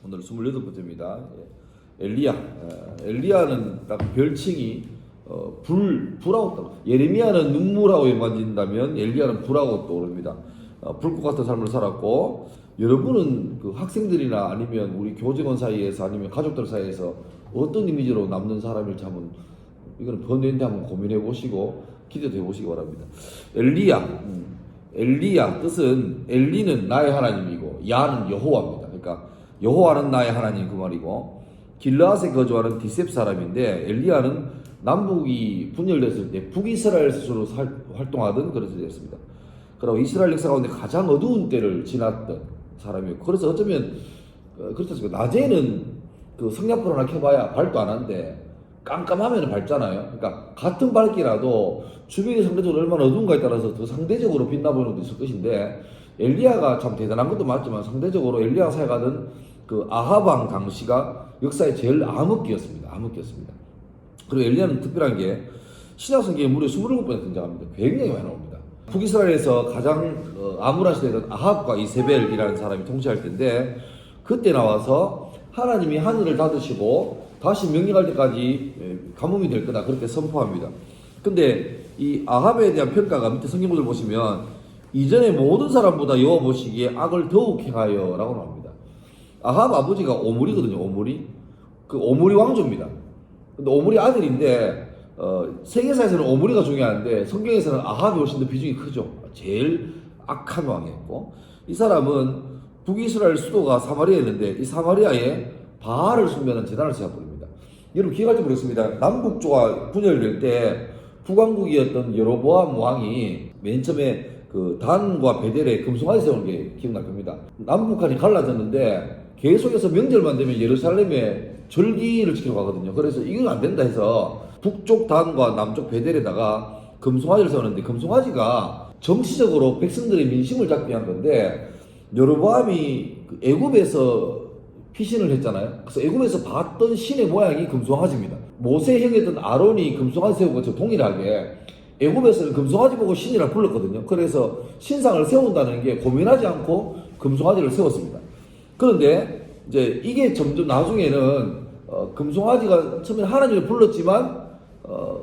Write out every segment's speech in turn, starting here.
오늘 28번째입니다. 엘리야는 딱 별칭이 불하고 예레미야는 눈물하고 연관짓는다면 엘리야는 불하고 떠오릅니다. 불꽃 같은 삶을 살았고, 여러분은 그 학생들이나 아니면 우리 교직원 사이에서 아니면 가족들 사이에서 어떤 이미지로 남는 사람일지 한번 이거는 번외인데 한번 고민해 보시고 기대도 해 보시기 바랍니다. 엘리야 뜻은 엘리는 나의 하나님이고 야는 여호와입니다. 그러니까 여호와는 나의 하나님 그 말이고, 길르앗에 거주하는 디셉 사람인데 엘리야는 남북이 분열됐을 때 북이스라엘 스스로 활동하던 그런 세대였습니다. 그리고 이스라엘 역사 가운데 가장 어두운 때를 지났던 사람이었고, 그래서 어쩌면 그렇지 않습니까? 낮에는 그 성냥불 하나 켜봐야 밝도 안 하는데 깜깜하면 밝잖아요. 그러니까 같은 밝기라도 주변이 상대적으로 얼마나 어두운가에 따라서 더 상대적으로 빛나 보이는 것도 있을 것인데, 엘리야가 참 대단한 것도 맞지만 상대적으로 엘리야가 사역하던 그 아합 왕 당시가 역사의 제일 암흑기였습니다. 그리고 엘리야는 특별한 게 신약성경에 무려 27번에 등장합니다. 굉장히 많이 나옵니다. 북이스라엘에서 가장 암울한 시대였던 아합과 이세벨이라는 사람이 통치할 때인데, 그때 나와서 하나님이 하늘을 닫으시고 다시 명령할 때까지 가뭄이 될 거다 그렇게 선포합니다. 근데 이 아합에 대한 평가가 밑에 성경을 보시면 이전의 모든 사람보다 여호와 보시기에 악을 더욱 행하여 라고 나옵니다. 아합 아버지가 오므리거든요. 그 오므리 왕조입니다. 근데 오므리 아들인데 세계사에서는 오므리가 중요한데 성경에서는 아합이 훨씬 더 비중이 크죠. 제일 악한 왕이었고, 이 사람은 북이스라엘 수도가 사마리아였는데 이 사마리아에 바알을 숭배하는 제단을 세워버립니다. 여러분 기억할지 모르겠습니다. 남북조가 분열될 때 북왕국이었던 여로보암 왕이 맨 처음에 그 단과 베델에 금송아지 세우는 게 기억날 겁니다. 남북한이 갈라졌는데 계속해서 명절만 되면 예루살렘에 절기를 지키러 가거든요. 그래서 이건 안 된다 해서 북쪽 단과 남쪽 베델에다가 금송아지를 세우는데, 금송아지가 정치적으로 백성들의 민심을 잡기 위한 건데, 여로보암이 애굽에서 피신을 했잖아요. 그래서 애굽에서 봤던 신의 모양이 금송아지입니다. 모세 형이었던 아론이 금송아지 세우고 동일하게 애굽에서는 금송아지 보고 신이라 불렀거든요. 그래서 신상을 세운다는 게 고민하지 않고 금송아지를 세웠습니다. 그런데 이제 이게 점점 나중에는 금송아지가 처음에 하나님을 불렀지만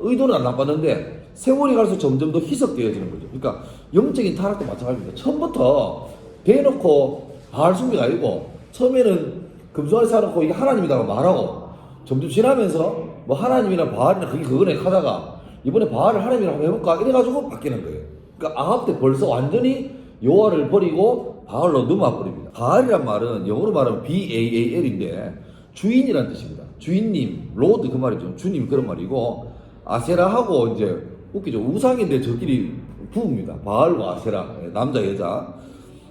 의도는 안 나빴는데 세월이 갈수록 점점 더 희석되어지는 거죠. 그러니까 영적인 타락도 마찬가지입니다. 처음부터 대놓고 바알 숭배가 아니고 처음에는 금송아지 사놓고 이게 하나님이라고 말하고 점점 지나면서 뭐 하나님이나 바알이나 그거네 하다가 이번에 바알을 하나님이라고 한번 해볼까 이래가지고 바뀌는 거예요. 그러니까 아합 때 벌써 완전히 여호와를 버리고 바알로 넘어와 버립니다. 바알이란 말은 영어로 말하면 BAAL인데 주인이란 뜻입니다. 주인님, 로드 그 말이죠. 주님 그런 말이고, 아세라하고 이제 웃기죠. 우상인데 저끼리 부부입니다. 바알과 아세라, 남자 여자.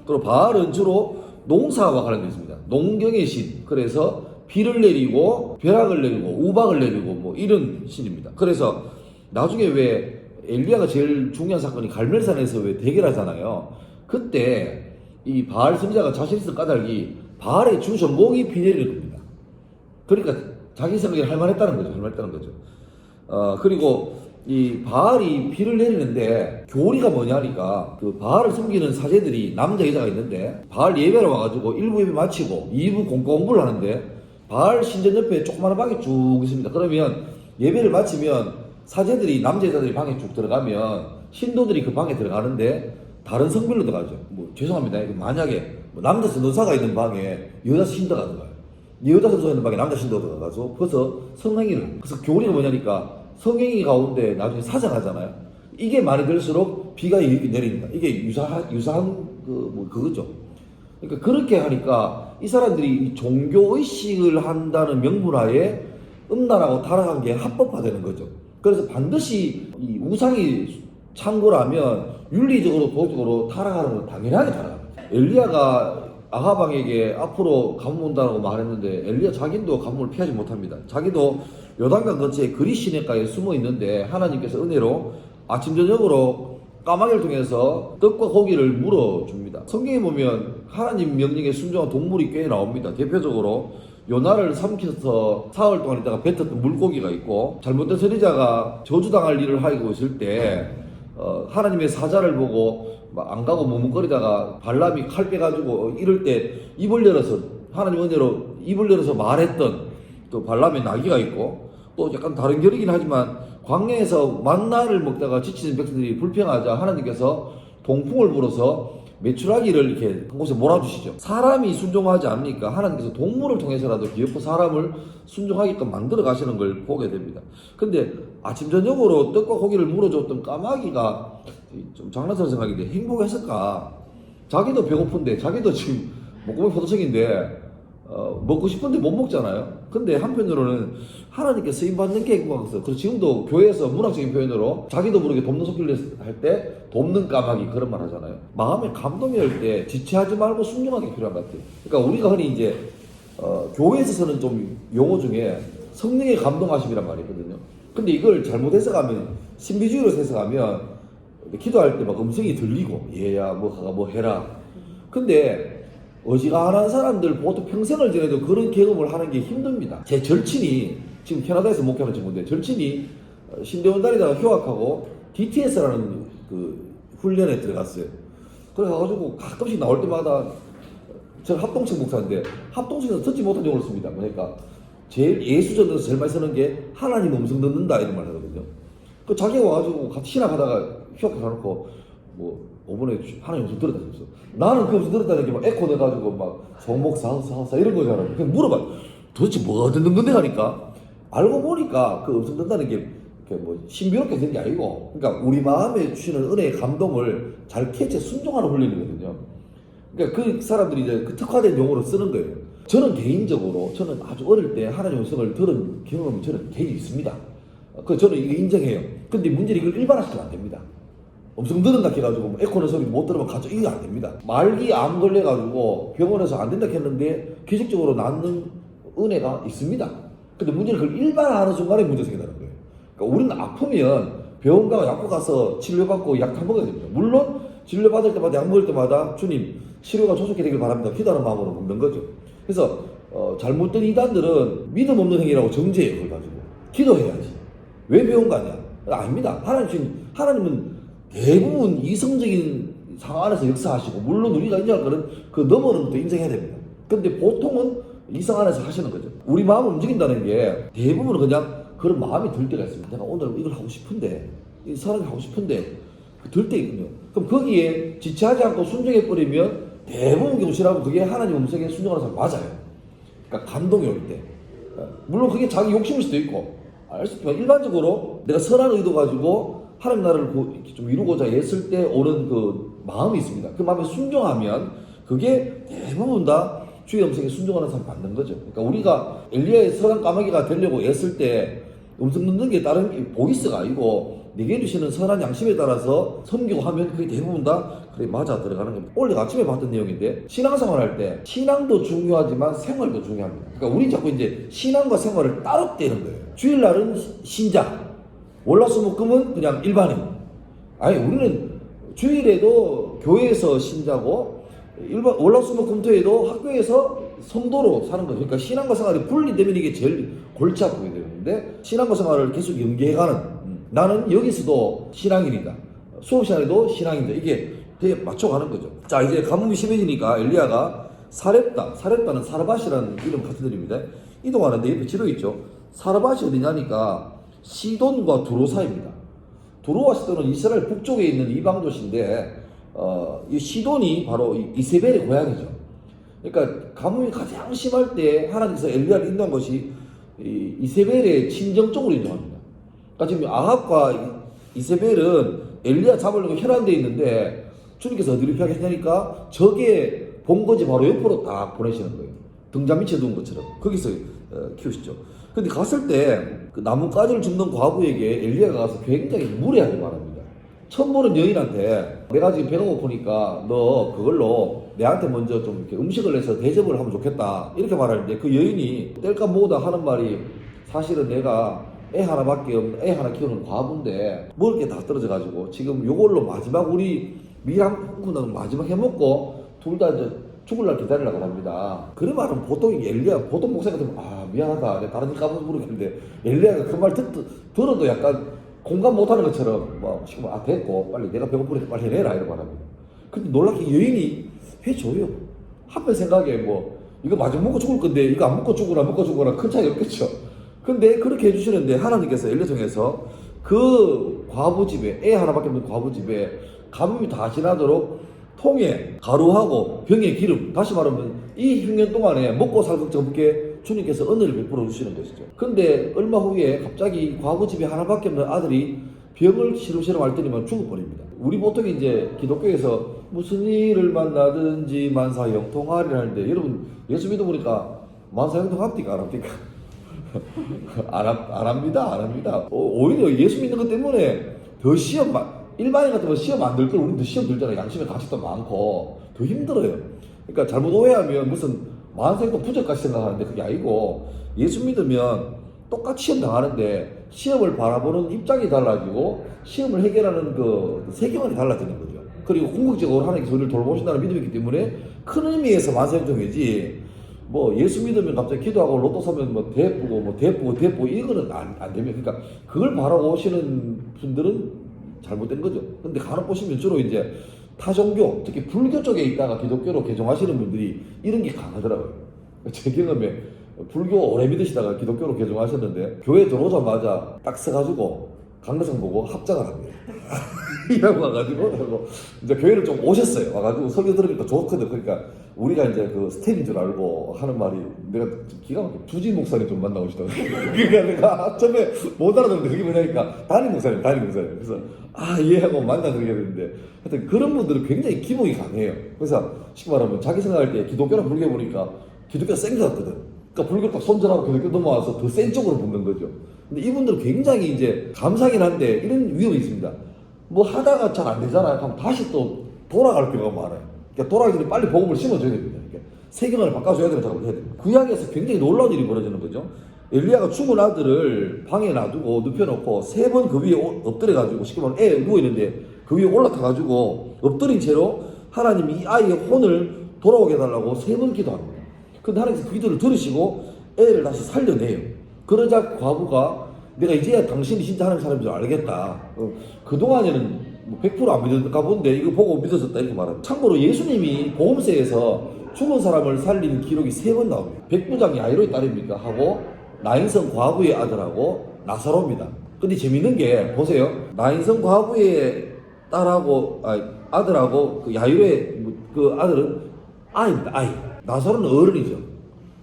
그리고 바알은 주로 농사와 관련되어 있습니다. 농경의 신. 그래서 비를 내리고 벼락을 내리고 우박을 내리고 뭐 이런 신입니다. 그래서 나중에 왜 엘리야가 제일 중요한 사건이 갈멜산에서 왜 대결하잖아요. 그때 이 바알 선지자가 자신 있을 까닭이 바알의 주 전공이 비 내리는 겁니다. 그러니까 자기 생각이 할만했다는 거죠. 그리고 이 바알이 비를 내리는데 교리가 뭐냐니까, 그 바알을 섬기는 사제들이 남자 여자가 있는데 바알 예배를 와가지고 1부 예배 마치고 2부 공부를 하는데 바알 신전 옆에 조그마한 방이 쭉 있습니다. 그러면 예배를 마치면 사제들이 남자 여자들이 방에 쭉 들어가면 신도들이 그 방에 들어가는데 다른 성별로 들어가죠. 뭐 죄송합니다. 만약에 남자 선도사가 있는 방에 여자 신도가 들어가요. 여자 선도사가 있는 방에 남자 신도가 들어가서 벌써 성행위를, 그래서 교리가 뭐냐니까 성행위 가운데 나중에 사자하잖아요. 이게 많이 들수록 비가 내립니다. 이게 유사한 그거죠. 그러니까 그렇게 하니까 이 사람들이 종교 의식을 한다는 명분하에 음란하고 타락한 게 합법화되는 거죠. 그래서 반드시 이 우상이 창고라면 윤리적으로 도덕적으로 타락하는 건 당연하게 타락합니다. 엘리야가 아합 왕에게 앞으로 가뭄 온다고 말했는데 엘리야 자기도 가뭄을 피하지 못합니다. 자기도 요단강 근처에 그리 시내가에 숨어 있는데 하나님께서 은혜로 아침 저녁으로 까마귀를 통해서 떡과 고기를 물어줍니다. 성경에 보면 하나님 명령에 순종한 동물이 꽤 나옵니다. 대표적으로 요나를 삼켜서 사흘 동안 있다가 뱉었던 물고기가 있고, 잘못된 선지자가 저주당할 일을 하고 있을 때 하나님의 사자를 보고 안 가고 머뭇거리다가 발람이 칼 빼가지고 이럴 때 입을 열어서 하나님 은혜로 입을 열어서 말했던 또 발람의 나귀가 있고 또 약간 다른 결이긴 하지만 광야에서 만나를 먹다가 지치는 백성들이 불평하자 하나님께서 동풍을 불어서 메추라기를 이렇게 한 곳에 몰아주시죠. 사람이 순종하지 않으니까 하나님께서 동물을 통해서라도 기어코 사람을 순종하게끔 만들어 가시는 걸 보게 됩니다. 근데 아침 저녁으로 떡과 고기를 물어줬던 까마귀가 좀 장난스러운 생각인데 행복했을까? 자기도 배고픈데 자기도 지금 목구멍이 포도청인데 먹고 싶은데 못 먹잖아요. 근데 한편으로는 하나님께 쓰임받는 게 행복해서 그래서 지금도 교회에서 문학적인 표현으로 자기도 모르게 돕는 속기를 할 때 돕는 까마귀 그런 말 하잖아요. 마음에 감동이 올 때 지체하지 말고 순종하는 게 필요한 것 같아요. 그러니까 우리가 흔히 이제 교회에서 쓰는 좀 용어 중에 성령의 감동하심이란 말이 있거든요. 근데 이걸 잘못 해석하면 신비주의로 해석하면 기도할 때 막 음성이 들리고 얘야 뭐 해라. 근데 어지간한 사람들 보통 평생을 지내도 그런 경험을 하는 게 힘듭니다. 제 절친이 지금 캐나다에서 목회하는 친구인데 절친이 신대원 다니다가 휴학하고 DTS라는 그 훈련에 들어갔어요. 그래가지고 가끔씩 나올 때마다 저는 합동층 목사인데 합동층에서 듣지 못한 용어를 씁니다. 그러니까 제일 예수전에서 제일 많이 쓰는 게 하나님 음성 듣는다 이런 말 하거든요. 그 자기가 와가지고 같이 신학하다가 휴학해놓고 뭐 5번에 하나님 음성 들었다 그랬어. 나는 그 음성 들었다는 게 막 에코 내가지고 막 성목사사 이런 거잖아요. 그냥 물어봐. 도대체 뭐가 듣는 건데 하니까 알고 보니까 그 음성 듣는다는 게 뭐 신비롭게 된 게 아니고 그러니까 우리 마음에 주시는 은혜의 감동을 잘 캐치 순종하는 훈련이거든요. 그러니까 그 사람들이 이제 그 특화된 용어로 쓰는 거예요. 저는 개인적으로 저는 아주 어릴 때 하나님 음성을 들은 경험이 저는 개인이 있습니다. 그 저는 이거 인정해요. 근데 문제는 이걸 일반화시키면 안 됩니다. 음성 들은다 해가지고 에코는 소리 못 들으면 가져 이거 안 됩니다. 말기 암 걸려가지고 병원에서 안 된다 했는데 기적적으로 낫는 은혜가 있습니다. 근데 문제는 그걸 일반화하는 순간에 문제 생긴다는 거예요. 그러니까 우리는 아프면 병원 가서 약국 가서 치료받고 약 다 먹어야 됩니다. 물론 진료받을 때마다 약 먹을 때마다 주님 치료가 조속히 되길 바랍니다. 기도하는 마음으로 먹는 거죠. 그래서 잘못된 이단들은 믿음 없는 행위라고 정죄해요. 그걸 가지고 기도해야지. 왜 병원 가냐? 아닙니다. 하나님은 대부분 이성적인 상황 안에서 역사하시고 물론 우리가 인정할 거는 그 너머는 또 인정해야 됩니다. 근데 보통은 이성 안에서 하시는 거죠. 우리 마음을 움직인다는 게 대부분은 그냥 그런 마음이 들 때가 있습니다. 내가 오늘 이걸 하고 싶은데 이 사람이 하고 싶은데 들 때 있거든요. 그럼 거기에 지체하지 않고 순종해버리면 대부분 경우시라고 그게 하나님 음성에 순종하는 사람 맞아요. 그러니까 감동이 올 때. 물론 그게 자기 욕심일 수도 있고 알 수 있지만 일반적으로 내가 선한 의도 가지고 하나님 나라를 좀 이루고자 했을 때 오는 그 마음이 있습니다. 그 마음에 순종하면 그게 대부분 다 주의 음성에 순종하는 사람 맞는 거죠. 그러니까 우리가 엘리야의 선한 까마귀가 되려고 애쓸 때 음성 듣는 게 다른 보이스가 아니고 내게 주시는 선한 양심에 따라서 섬기고 하면 그게 대부분 다 그래 맞아 들어가는 겁니다. 오늘 아침에 봤던 내용인데 신앙생활 할 때 신앙도 중요하지만 생활도 중요합니다. 그러니까 우리 자꾸 이제 신앙과 생활을 따로 떼는 거예요. 주일날은 신자, 월화수목금은 그냥 일반인. 아니 우리는 주일에도 교회에서 신자고 월화수목금토에도 학교에서 성도로 사는 거죠. 그러니까 신앙과 생활이 분리되면 이게 제일 골치 아프게 되는데 신앙과 생활을 계속 연계해가는 나는 여기서도 신앙인이다. 수업 시간에도 신앙인이다. 이게 되게 맞춰가는 거죠. 자 이제 가뭄이 심해지니까 엘리야가 사렙다는 사르밧이라는 이름 같은 이름입니다. 이동하는데 옆에 지도 있죠. 사르밧이 어디냐니까 시돈과 두로 사이입니다. 두로와 시돈은 이스라엘 북쪽에 있는 이방 도시인데 이 시돈이 바로 이세벨의 고향이죠. 그러니까 가뭄이 가장 심할 때 하나님께서 엘리야를 인도한 것이 이세벨의 친정 쪽으로 인도합니다. 그러니까 지금 아합과 이세벨은 엘리야 잡으려고 혈안되어 있는데 주님께서 어디로 피하게 했냐니까 저게 본거지 바로 옆으로 딱 보내시는 거예요. 등잔 밑에 두은 것처럼 거기서 키우시죠. 근데 갔을 때 그 나뭇가지를 줍는 과부에게 엘리야가 가서 굉장히 무례하게 말합니다. 처음 보는 여인한테 내가 지금 배가 고프니까 너 그걸로 내한테 먼저 좀 이렇게 음식을 해서 대접을 하면 좋겠다 이렇게 말하는데 그 여인이 뗄까 뭐다 하는 말이 사실은 내가 애 하나밖에 없는 애 하나 키우는 과부인데 먹을 게 다 떨어져 가지고 지금 요걸로 마지막 우리 미랑 마지막 해먹고 둘 다 이제 죽을 날 기다리려고 합니다. 그런 말은 보통 엘리야 보통 목사 같으면 미안하다 내가 다른 일 까먹어서 모르겠는데 엘리야가 그 말 들어도 약간 공감 못하는 것처럼 뭐 지금 됐고 빨리 내가 배고프니까 빨리 해내라 이런 말합니다. 근데 놀랍게 여인이 해줘요. 한편 생각에 뭐 이거 마저 먹고 죽을 건데 이거 안 먹고 죽거나 큰 차이 없겠죠. 근데 그렇게 해주시는데 하나님께서 엘리 통해서 그 과부집에, 애 하나밖에 없는 과부집에 가뭄이 다 지나도록 통에 가루하고 병에 기름, 다시 말하면 이 흉년 동안에 먹고 살 걱정 없게 주님께서 은혜를 베풀어 주시는 것이죠. 근데 얼마 후에 갑자기 과부집에 하나밖에 없는 아들이 병을 시름시름 앓더니만 죽어버립니다. 우리 보통 이제 기독교에서 무슨 일을 만나든지 만사형통하리라 하는데, 여러분 예수 믿어보니까 만사형통합니까 안 합니까? 안 합니다. 오히려 예수 믿는 것 때문에 더 시험, 일반인 같으면 시험 안 들 걸 우리도 시험 들잖아요. 양심의 가책도 많고 더 힘들어요. 그러니까 잘못 오해하면 무슨 만사형통 부적까지 생각하는데 그게 아니고, 예수 믿으면 똑같이 시험 당하는데 시험을 바라보는 입장이 달라지고 시험을 해결하는 그 세계관이 달라지는 거죠. 그리고 궁극적으로 하나님께서 우리를 돌보신다는 믿음이 있기 때문에 큰 의미에서 만사형통이지, 뭐 예수 믿으면 갑자기 기도하고 로또 사면 뭐 대쁘고 이거는 안 됩니다. 그러니까 그걸 바라고 오시는 분들은 잘못된 거죠. 근데 간혹 보시면 주로 이제 타종교, 특히 불교 쪽에 있다가 기독교로 개종하시는 분들이 이런 게 강하더라고요. 제 경험에 불교 오래 믿으시다가 기독교로 개종하셨는데 교회 들어오자마자 딱 서가지고 강대상 보고 합장을 합니다. 이라고 와가지고 이제 교회를 좀 오셨어요. 와가지고 설교 들으니까 좋거든. 그러니까 우리가 이제 그 스텝인 줄 알고 하는 말이, 내가 기가 막혀 두지 목사님 좀 만나오시더라고요. 그러니까 내가 처음에 못 알아듣는데 그게 뭐냐니까 담임 목사님. 그래서 이해하고 만나드리게 되는데, 하여튼 그런 분들은 굉장히 기복이 강해요. 그래서 쉽게 말하면 자기 생각할 때 기독교랑 불교 보니까 기독교가 센 것 같거든. 그러니까 불교 딱 손절하고 기독교 넘어와서 더 센 쪽으로 붙는 거죠. 근데 이분들은 굉장히 이제 감사하긴 한데 이런 위험이 있습니다. 뭐 하다가 잘 안 되잖아요. 그럼 다시 또 돌아갈 필요가 많아요. 그러니까 돌아가기 전에 빨리 복음을 심어줘야 됩니다. 그러니까 세계관을 바꿔줘야 되는 작업을 해야 됩니다. 구약에서 굉장히 놀라운 일이 벌어지는 거죠. 엘리야가 죽은 아들을 방에 놔두고 눕혀놓고 3번 그 위에 엎드려가지고, 쉽게 말하면 애 누워있는데 그 위에 올라타가지고 엎드린 채로 하나님이 이 아이의 혼을 돌아오게 해달라고 3번 기도합니다. 근데 하나님께서 그 기도를 들으시고 애를 다시 살려내요. 그러자 과부가 내가 이제야 당신이 진짜 하나님 사람인 줄 알겠다. 그동안에는 100%안 믿었을까 본데 이거 보고 믿어졌다 이렇게 말합니다. 참고로 예수님이 복음서에서 죽은 사람을 살린 기록이 3번 나옵니다. 백부장 야이로의 딸입니까? 하고 나인성 과부의 아들하고 나사로입니다. 근데 재밌는 게 보세요. 나인성 과부의 딸하고 아들하고 그 야이로의 그 아들은 아이입니다. 아이. 나사로는 어른이죠.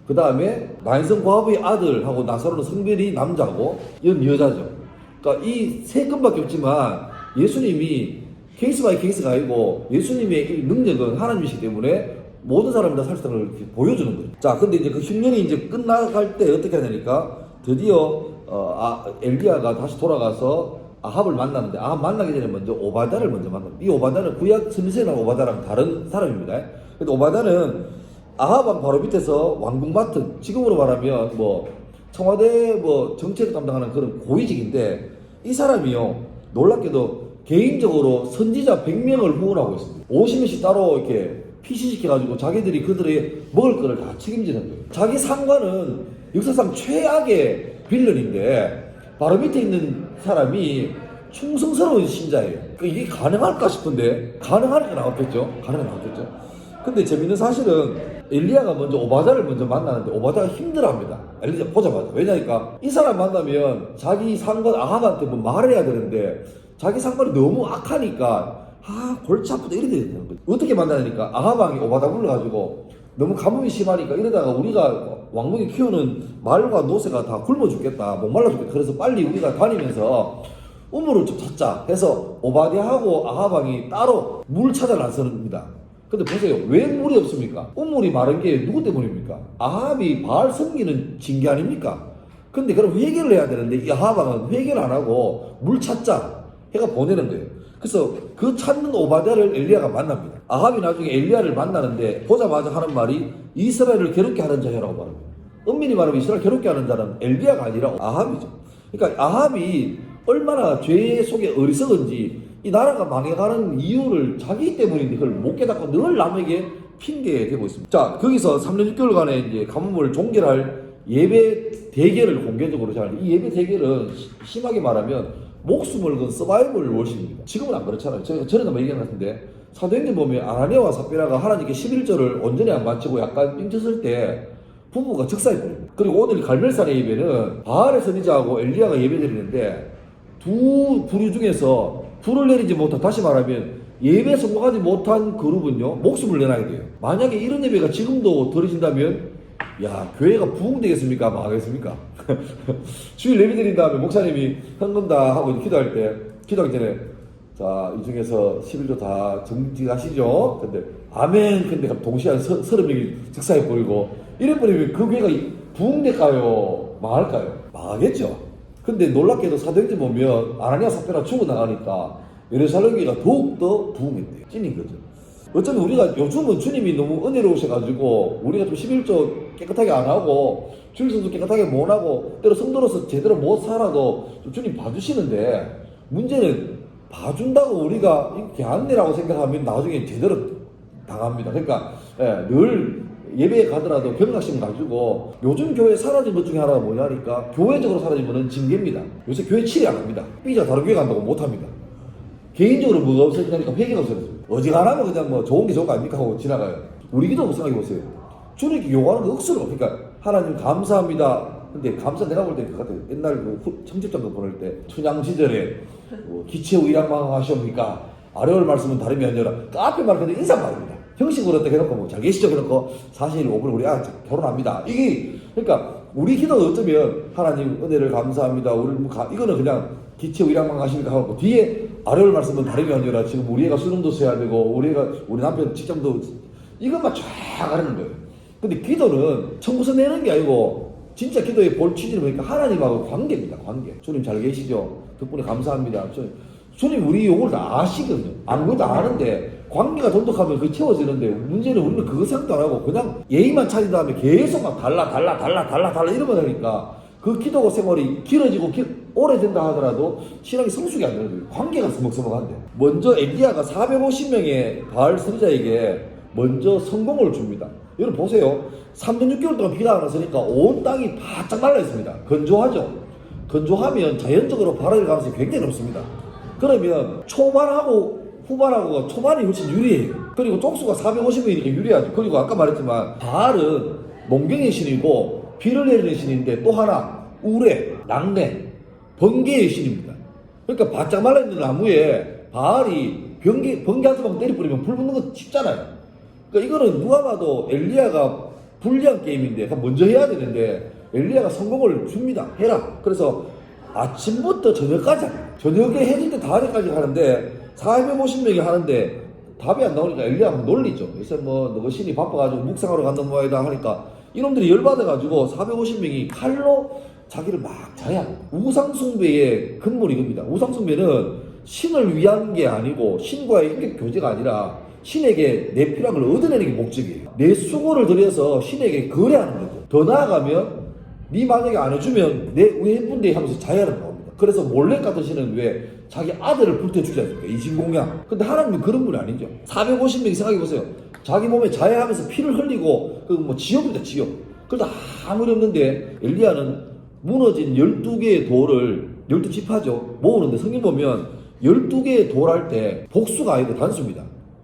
그 다음에 나인성 과부의 아들하고 나사로는 성별이 남자고 이건 여자죠. 그러니까 이 3건밖에 없지만 예수님이 케이스 바이 케이스가 아니고 예수님의 능력은 하나님이시기 때문에 모든 사람이 다 살 수 있다는 걸 보여주는 거죠. 자, 근데 이제 그 흉년이 이제 끝나갈 때 어떻게 하냐니까 드디어 엘리야가 다시 돌아가서 아합을 만나는데, 아합 만나기 전에 먼저 오바다를 먼저 만납니다. 이 오바다는 구약 선지서나 오바다랑 다른 사람입니다. 근데 오바다는 아합왕 바로 밑에서 왕궁 맡은, 지금으로 말하면 뭐 청와대 뭐 정책을 담당하는 그런 고위직인데, 이 사람이요 놀랍게도 개인적으로 선지자 100명을 후원하고 있습니다. 50명씩 따로 이렇게 피시시켜가지고 자기들이 그들의 먹을 거를 다 책임지는 거예요. 자기 상관은 역사상 최악의 빌런인데 바로 밑에 있는 사람이 충성스러운 신자예요. 그러니까 이게 가능할까 싶은데 가능하니까 나왔겠죠. 근데 재밌는 사실은 엘리야가 먼저 오바다를 먼저 만나는데 오바다가 힘들어합니다. 엘리야 보자마자. 왜냐니까 이 사람 만나면 자기 상관 아합한테 뭐 말해야 되는데 자기 상관이 너무 악하니까 골치 아프다 이렇게 되는 거죠. 어떻게 만나니까 아합왕이 오바다 불러가지고 너무 가뭄이 심하니까 이러다가 우리가 왕궁이 키우는 말과 노새가 다 굶어 죽겠다, 목말라 죽겠다. 그래서 빨리 우리가 다니면서 우물을 좀 찾자 해서 오바댜하고 아합왕이 따로 물 찾아 나섭니다. 근데 보세요. 왜 물이 없습니까? 우물이 마른 게 누구 때문입니까? 아합이 바알 섬기는 징계 아닙니까? 근데 그럼 회개를 해야 되는데 이 아합왕은 회개를 안 하고 물 찾자 해가 보내는 거예요. 그래서 그 찾는 오바댜를 엘리야가 만납니다. 아합이 나중에 엘리야를 만나는데 보자마자 하는 말이 이스라엘을 괴롭게 하는 자라고 말합니다. 엄밀히 말하면 이스라엘 괴롭게 하는 자는 엘리야가 아니라 아합이죠. 그러니까 아합이 얼마나 죄 속에 어리석은지 이 나라가 망해가는 이유를 자기 때문인데 그걸 못 깨닫고 늘 남에게 핑계대고 있습니다. 자, 거기서 3년 6개월간의 이제 가뭄을 종결할 예배 대결을 공개적으로 하는데, 이 예배 대결은 심하게 말하면 목숨을 건 서바이벌 월십입니다. 지금은 안 그렇잖아요. 제가 전에도 얘기한 것 같은데 사도행전 보면 아나니아와 삽비라가 하나님께 11절을 온전히 안 바치고 약간 삥쳤을 때 부부가 즉사해 버립니다. 그리고 오늘 갈멜산의 예배는 바알의 선지자하고 엘리야가 예배드리는데 두 부류 중에서 불을 내리지 못한, 다시 말하면 예배 성공하지 못한 그룹은요 목숨을 내놔야 돼요. 만약에 이런 예배가 지금도 들어진다면 야, 교회가 부흥되겠습니까? 망하겠습니까? 주일 예배 드린 다음에 목사님이 헌금 다 하고 기도할 때, 기도하기 전에 자, 이 중에서 11조 다 정지하시죠? 근데 아멘. 근데 동시에 한 30명이 즉사해 버리고 이래 버리면 그 교회가 부흥될까요? 망할까요? 망하겠죠. 근데 놀랍게도 사도행전 보면 아나니아 삽비라 죽어나가니까 예루살렘 교회가 더욱더 부흥했대요. 찐인 거죠. 어쩌면 우리가 요즘은 주님이 너무 은혜로우셔가지고 우리가 좀 11조 깨끗하게 안 하고 주일성도 깨끗하게 못 하고 때로 성도로서 제대로 못 살아도 좀 주님 봐주시는데, 문제는 봐준다고 우리가 이렇게 안내라고 생각하면 나중에 제대로 당합니다. 그러니까 늘 예배에 가더라도 경각심 가지고, 요즘 교회 사라진 것 중에 하나가 뭐냐니까 교회적으로 사라진 거는 징계입니다. 요새 교회 치료 안 합니다. 삐자 다른 교회 간다고 못 합니다. 개인적으로 뭐가 없어지냐니까 회개가 없어졌어요. 어지간하면 그냥 뭐 좋은 게 좋은 거 아닙니까 하고 지나가요. 우리 기도 생각해보세요. 주님께 요구하는 거 억수로. 그러니까 하나님 감사합니다. 근데 감사 내가 볼 때 그 같아요. 옛날 그 청첩장도 보낼 때 춘향 시절에 기체 의랑망 하시옵니까? 아래올 말씀은 다름이 아니라 그 앞에 말하는 인사말입니다. 형식으로 딱 해놓고 뭐 잘 계시죠? 해놓고 사실 5분 우리 결혼합니다. 이게 그러니까 우리 기도가 어쩌면 하나님 은혜를 감사합니다. 우리 이거는 그냥 기체 의랑망 하십니까 하고 뒤에 아래올 말씀은 다름이 아니라 지금 우리 애가 수능도 써야 되고 우리 남편 직장도 이것만 쫙 하는 거예요. 근데 기도는 청구서 내는 게 아니고 진짜 기도의 볼 취지를 보니까 하나님하고 관계입니다. 관계. 주님 잘 계시죠? 덕분에 감사합니다. 주님 우리 요걸 다 아시거든요. 아무것도 아는데 관계가 돈독하면 그게 채워지는데, 문제는 우리는 그거 생각도 안 하고 그냥 예의만 차린 다음에 계속 막 달라 이러면 하니까 그 기도 생활이 길어지고 오래된다 하더라도 신앙이 성숙이 안 되는 거예요. 관계가 서먹서먹한데. 먼저 엘리야가 450명의 바알 선지자에게 먼저 성공을 줍니다. 여러분 보세요. 3년 6개월 동안 비가 안 왔으니까 온 땅이 바짝 말라 있습니다. 건조하죠. 건조하면 자연적으로 발화될 가능성이 굉장히 높습니다. 그러면 초반하고 후반하고가 초반이 훨씬 유리해요. 그리고 쪽수가 450명이니까 유리하죠. 그리고 아까 말했지만 바알은 농경의 신이고 비를 내리는 신인데 또 하나 우레, 낙뢰, 번개의 신입니다. 그러니까 바짝 말라있는 나무에 바알이 번개 한 수방 때려 뿌리면 불 붙는 거 쉽잖아요. 그러니까 이거는 누가 봐도 엘리야가 불리한 게임인데 먼저 해야 되는데 엘리야가 성공을 줍니다. 해라. 그래서 아침부터 저녁까지 합니다. 저녁에 해질 때 다 할 때까지 하는데 450명이 하는데 답이 안 나오니까 엘리야가 놀리죠. 요새 뭐 너 신이 바빠가지고 묵상하러 간단 모양이다 하니까 이놈들이 열받아가지고 450명이 칼로 자기를 막 자해합니다. 우상숭배의 근본이 이겁니다. 우상숭배는 신을 위한 게 아니고 신과의 인격 교제가 아니라 신에게 내 필요한 걸 얻어내는 게 목적이에요. 내 수고를 들여서 신에게 거래하는 거죠. 더 나아가면 네 만약에 안 해주면 내 왜 예쁜데 하면서 자해하는 겁니다. 그래서 몰래 같은 신은 왜 자기 아들을 불태워주지 않습니까? 이신공양. 근데 하나님은 그런 분이 아니죠. 450명이 생각해보세요. 자기 몸에 자해하면서 피를 흘리고 그 뭐 지옥입니다. 지옥. 그러다 아무리 없는데 엘리야는 무너진 12개의 돌을 12지파죠. 모으는데 성경 보면 12개의 돌 할 때 복수가 아니고 단수입니다.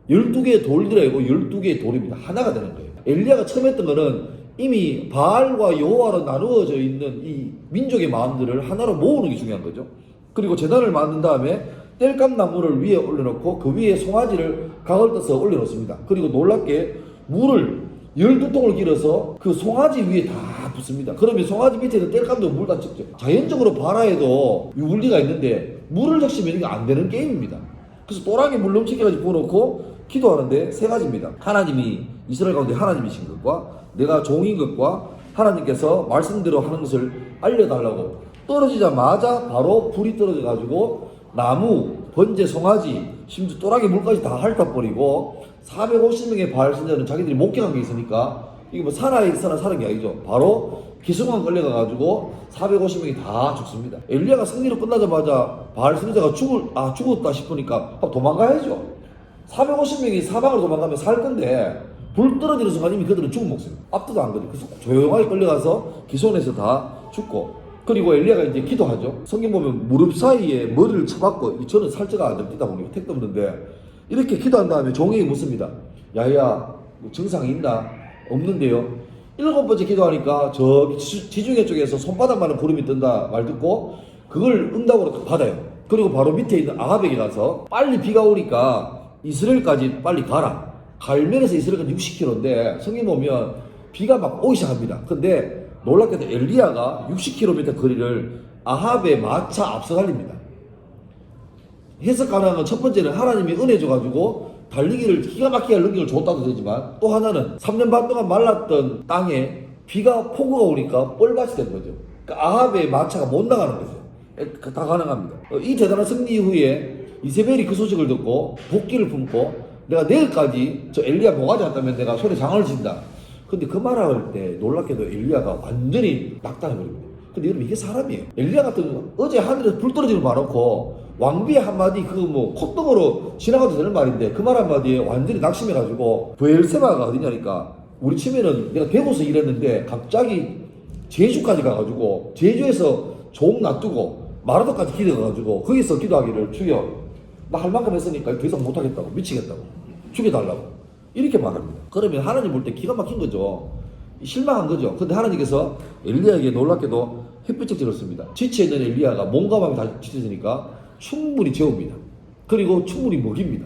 12개의 돌들이 아니고 12개의 돌입니다. 하나가 되는 거예요. 엘리야가 처음 했던 거는 이미 바알과 여호와로 나누어져 있는 이 민족의 마음들을 하나로 모으는 게 중요한 거죠. 그리고 제단을 만든 다음에 땔감 나무를 위에 올려놓고 그 위에 송아지를 각을 떠서 올려놓습니다. 그리고 놀랍게 물을 12통을 길어서 그 송아지 위에 다 붓습니다. 그러면 송아지 밑에는 땔감도 물 다 찍죠. 자연적으로 바라에도 유불리가 있는데 물을 적시면 이게 안 되는 게임입니다. 그래서 또랑에 물 넘치게까지 부어놓고 기도하는데 세 가지입니다. 하나님이 이스라엘 가운데 하나님이신 것과 내가 종인 것과 하나님께서 말씀대로 하는 것을 알려달라고. 떨어지자마자 바로 불이 떨어져가지고 나무, 번제, 송아지, 심지어 또랑에 물까지 다 핥아버리고 450명의 바알 선지자는 자기들이 목격한 게 있으니까 이게 뭐 살아있으나 사는 게 아니죠. 바로 기승왕 끌려가가지고 450명이 다 죽습니다. 엘리야가 승리로 끝나자마자 바알 선지자가 죽었다 싶으니까 도망가야죠. 450명이 사방으로 도망가면 살 건데 불 떨어지는 순간 이미 그들은 죽은 목숨. 앞도 안 그래. 그래서 조용하게 끌려가서 기손에서 다 죽고. 그리고 엘리야가 이제 기도하죠. 성경 보면 무릎 사이에 머리를 쳐박고, 저는 살쪄가 안 뛰다 보니까 택도 없는데 이렇게 기도한 다음에 종에게 묻습니다. 야야, 뭐 증상이 있나? 없는데요. 7번째 기도하니까 저 지중해 쪽에서 손바닥만한 구름이 뜬다 말 듣고 그걸 응답으로 받아요. 그리고 바로 밑에 있는 아합에게 가서 빨리 비가 오니까 이스라엘까지 빨리 가라. 갈멜에서 이스라엘까지 60km인데 성경 보면 비가 막 오기 시작합니다. 근데 놀랍게도 엘리야가 60km 거리를 아합의 마차 앞서 달립니다. 해석 가능한 건 첫 번째는 하나님이 은혜 줘가지고 달리기를 기가 막히게 능력을 줬다도 되지만, 또 하나는 3년 반 동안 말랐던 땅에 비가 폭우가 오니까 뻘밭이 된 거죠. 그러니까 아합의 마차가 못 나가는 거죠. 다 가능합니다. 이 대단한 승리 이후에 이세벨이 그 소식을 듣고 복귀를 품고 내가 내일까지 저 엘리야 모가지 않다면 내가 손에 장을 진다. 근데 그 말을 때 놀랍게도 엘리야가 완전히 낙담해버립니다. 근데 여러분, 이게 사람이에요. 엘리야 같은 어제 하늘에서 불 떨어지는 거 말놓고 왕비의 한마디 그거 뭐 콧등으로 지나가도 되는 말인데 그 말 한마디에 완전히 낙심해가지고 브엘세바가 어디냐니까 우리 치면은 내가 대구에서 일했는데 갑자기 제주까지 가가지고 제주에서 종 놔두고 마라도까지 기도해가지고 거기서 기도하기를 주여 나 할 만큼 했으니까 더 이상 못하겠다고 미치겠다고 죽여달라고 이렇게 말합니다. 그러면 하나님 볼 때 기가 막힌 거죠. 실망한 거죠. 근데 하나님께서 엘리야에게 놀랍게도 햇빛을 들었습니다. 지쳐있는 엘리야가 몸과 마음이 다 지쳐있으니까 충분히 재웁니다. 그리고 충분히 먹입니다.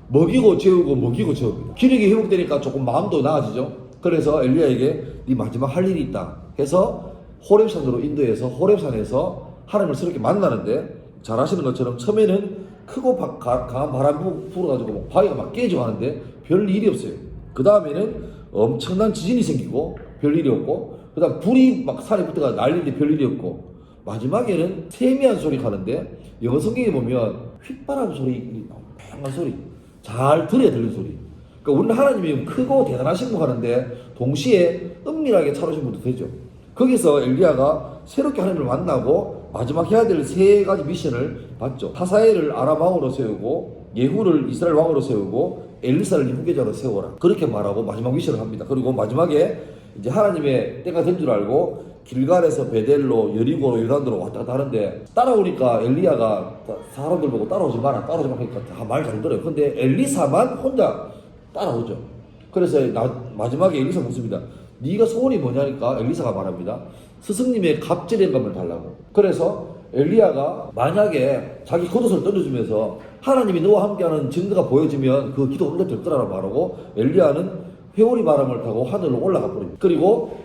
먹이고 재우고 먹이고 재웁니다. 기력이 회복되니까 조금 마음도 나아지죠. 그래서 엘리야에게 네 마지막 할 일이 있다 해서 호렙산으로 인도해서 호렙산에서 하나님을 새롭게 만나는데, 잘 아시는 것처럼 처음에는 크고 강한 바람 불어가지고 바위가 막 깨져가는데 별 일이 없어요. 그 다음에는 엄청난 지진이 생기고 별 일이 없고, 그 다음 불이 막 산에 붙어가 난리인데 별 일이 없고, 마지막에는 세미한 소리가 나는데 영어 성경에 보면 휘바람 소리, 팽한 소리, 잘 들어야 들리는 소리. 그러니까 우리는 하나님이 크고 대단하신 분 하는데 동시에 은밀하게 차려진 분도 되죠. 거기서 엘리야가 새롭게 하나님을 만나고 마지막 해야 될 3가지 미션을 받죠. 하사엘을 아람 왕으로 세우고, 예후를 이스라엘 왕으로 세우고, 엘리사를 네 후계자로 세워라. 그렇게 말하고 마지막 미션을 합니다. 그리고 마지막에 이제 하나님의 때가 된 줄 알고 길갈에서 베델로 여리고로 요단으로 왔다 갔다 하는데, 따라오니까 엘리야가 사람들 보고 따라오지 마라 하니까 다 말 잘 들어요. 근데 엘리사만 혼자 따라오죠. 그래서 마지막에 엘리사 묻습니다. 네가 소원이 뭐냐니까 엘리사가 말합니다. 스승님의 갑절임감을 달라고. 그래서 엘리야가 만약에 자기 겉옷을 던져주면서 하나님이 너와 함께하는 증거가 보여지면 그 기도 응답될 거라고 말하고, 엘리야는 회오리 바람을 타고 하늘로 올라가 버립니다. 그리고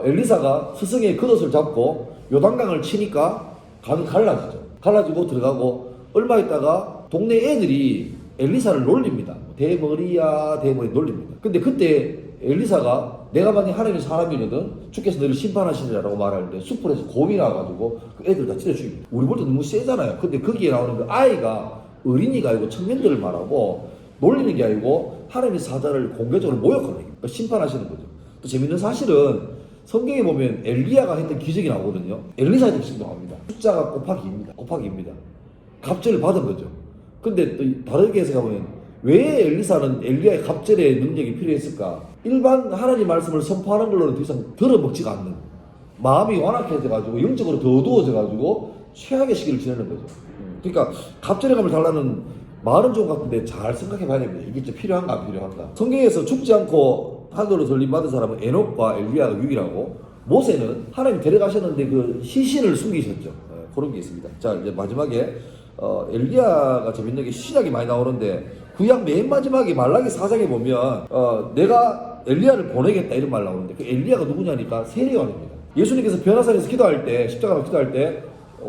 엘리사가 스승의 겉옷을 잡고 요단강을 치니까 강이 갈라지죠. 갈라지고 들어가고, 얼마 있다가 동네 애들이 엘리사를 놀립니다. 대머리야 대머리 놀립니다. 근데 그때 엘리사가 내가 만약 하나님의 사람이거든 주께서 너를 심판하시리라고 말하는데 숲에서 곰이 나와가지고 그 애들 다 찢어 죽입니다. 우리 볼 때 너무 세잖아요. 근데 거기에 나오는 그 아이가 어린이가 아니고 청년들을 말하고 놀리는 게 아니고 하나님의 사자를 공개적으로 모욕하는 거예요. 그러니까 심판하시는 거죠. 또 재밌는 사실은 성경에 보면 엘리야가 했던 기적이 나오거든요. 엘리사의 기적도 나옵니다. 숫자가 곱하기입니다. 갑절을 받은 거죠. 근데 또 다르게 해석하면 왜 엘리사는 엘리야의 갑절의 능력이 필요했을까? 일반 하나님 말씀을 선포하는 걸로는 더 이상 들어먹지가 않는, 마음이 완악해져가지고 영적으로 더 어두워져가지고 최악의 시기를 지내는 거죠. 그러니까 갑절의 감을 달라는 말은 좋은 것 같은데 잘 생각해 봐야 됩니다. 이게 진짜 필요한가 안 필요한가. 성경에서 죽지 않고 하늘로 돌림받은 사람은 에녹과 엘리야가 유일하고, 모세는 하나님 데려가셨는데 그 시신을 숨기셨죠. 그런 게 있습니다. 자, 이제 마지막에 엘리야가 재밌는 게 신약이 많이 나오는데, 구약 맨 마지막에 말라기 4장에 보면 내가 엘리야를 보내겠다 이런 말 나오는데, 그 엘리야가 누구냐니까 세례요한입니다. 예수님께서 변화산에서 기도할 때, 십자가로 기도할 때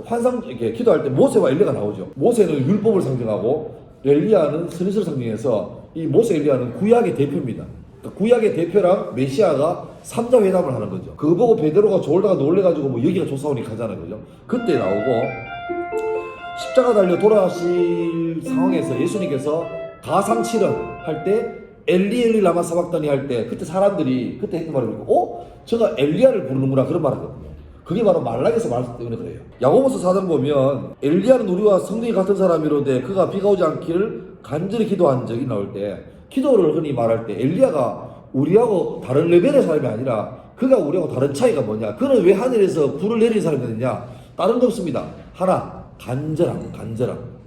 환상 이렇게 기도할 때 모세와 엘리야가 나오죠. 모세는 율법을 상징하고 엘리야는 선지서를 상징해서 이 모세 엘리야는 구약의 대표입니다. 그러니까 구약의 대표랑 메시아가 3자 회담을 하는 거죠. 그거 보고 베드로가 졸다가 놀래가지고 뭐 여기가 조사원이 가잖아요, 그죠? 그때 나오고, 십자가 달려 돌아가실 상황에서 예수님께서 가상칠언 할 때 엘리 엘리 라마 사박다니 할 때 그때 사람들이 그때 했던 말을 보고 저가 엘리야를 부르는구나 그런 말 하거든요. 그게 바로 말라기에서 말씀 때문에 그래요. 야고보서 4장 보면 엘리야는 우리와 성격이 같은 사람이로되 그가 비가 오지 않기를 간절히 기도한 적이 나올 때, 기도를 흔히 말할 때 엘리야가 우리하고 다른 레벨의 사람이 아니라 그가 우리하고 다른 차이가 뭐냐, 그는 왜 하늘에서 불을 내리는 사람이 되느냐, 다른 거 없습니다. 하나, 간절함.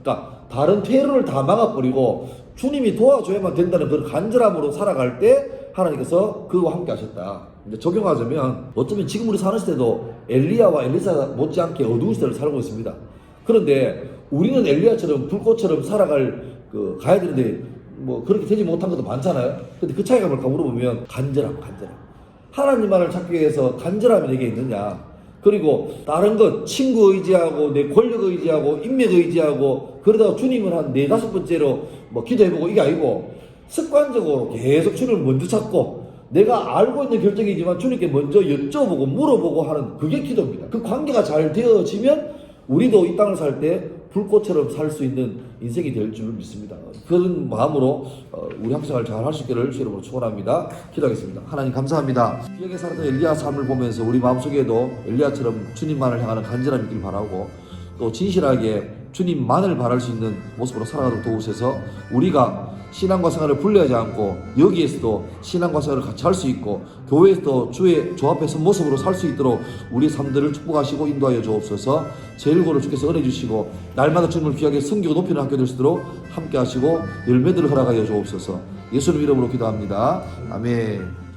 그러니까 다른 퇴로를 다 막아버리고 주님이 도와줘야만 된다는 그런 간절함으로 살아갈 때 하나님께서 그와 함께 하셨다. 이제 적용하자면 어쩌면 지금 우리 사는 시대도 엘리야와 엘리사 못지않게 어두운 시대를 살고 있습니다. 그런데 우리는 엘리야처럼 불꽃처럼 가야 되는데 뭐 그렇게 되지 못한 것도 많잖아요. 근데 그 차이가 뭘까 물어보면 간절함. 하나님만을 찾기 위해서 간절함이 내게 있느냐. 그리고 다른 것, 친구 의지하고 내 권력 의지하고 인맥 의지하고 그러다가 주님을 한 4-5번째로 뭐 기도해보고 이게 아니고 습관적으로 계속 주님을 먼저 찾고 내가 알고 있는 결정이지만 주님께 먼저 여쭤보고 물어보고 하는 그게 기도입니다. 그 관계가 잘 되어지면 우리도 이 땅을 살 때 불꽃처럼 살 수 있는 인생이 될 줄 믿습니다. 그런 마음으로 우리 학생활 잘 할 수 있기를 주의 이름으로 축원합니다. 기도하겠습니다. 하나님 감사합니다. 귀하게 살았던 엘리야 삶을 보면서 우리 마음속에도 엘리야처럼 주님만을 향하는 간절함이 있길 바라고 또 진실하게 주님만을 바랄 수 있는 모습으로 살아가도록 도우셔서 우리가 신앙과 생활을 분리하지 않고 여기에서도 신앙과 생활을 같이 할 수 있고 교회에서도 주의 조합의 모습으로 살 수 있도록 우리 삶들을 축복하시고 인도하여 주옵소서. 제일고를 주께서 은혜 주시고 날마다 주님을 귀하게 섬기고 높이는 학교 될 수 있도록 함께 하시고 열매들을 허락하여 주옵소서. 예수님 이름으로 기도합니다. 아멘.